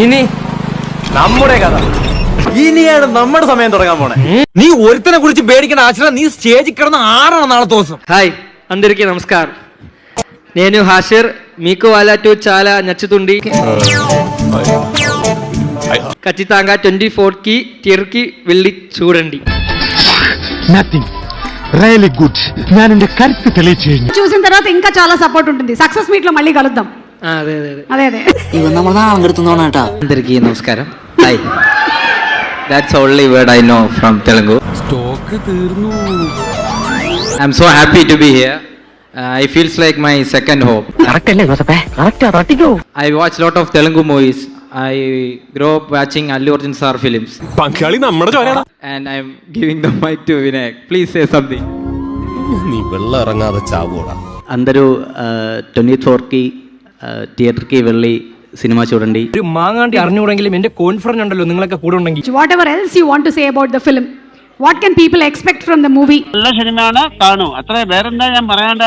ഇനി നമ്മുടെ കഥ, ഇനിയാണ് നമ്മുടെ സമയം തുടങ്ങാൻ പോണേ. നീ ഒരുത്തനെ കുറിച്ച് പേടിക്കണ ആശ്ര, നീ സ്റ്റേജിൽ കിടന്ന് ആടണം నాలుగు ദിവസം. హాయ్ అందరికీ నమస్కారం. నేను హాషర్. మీకు వాళ్ళ చాలా నచ్చుతుంది. ఖచ్చితంగా 24కి థియేటర్కి వెళ్ళి చూడండి. Nothing really good. నేను ఎന്റെ కరెక్ట్ తెలియచేయండి. చూసిన తర్వాత ఇంకా చాలా సపోర్ట్ ఉంటుంది. సక్సెస్ మీట్ లో మళ్ళీ కలుద్దాం. అదే అదే అదే అదే ഇവൻ നമ്മളെ നാളെടുത്തോണേട്ടാ. అందరికీ నమస్కారం. Hi. That's only word I know from Telugu. Stock തീർന്നു. I'm so happy to be here. It feels like my second home. Correct അല്ലേ ജോസഫേ? Correct റട്ടിക്കോ. I watch lot of Telugu movies. I grew up watching Allu Arjun sir films. പങ്കാളി നമ്മുടെ ചോരയാണ്. And I'm giving the mic to Vinayak. Please say something. നീ വെള്ളം ഇറങ്ങാതെ ചാവൂടാ. అందరూ 24కి థియేటర్కి వెళ్ళి cinema చూడండి. ഒരു മാങ്ങാണ്ടി അറിഞ്ഞുകൂടെങ്കിലും എന്റെ കോൺഫിഡൻസ് ഉണ്ടല്ലോ നിങ്ങളൊക്കെ കൂടെ ഉണ്ടെങ്കിൽ. whatever else you want to say about the film, what can people expect from the movie? നല്ല സിനിമയാണ്, കാണൂ. അത്ര വേറെന്താ ഞാൻ പറയേണ്ട.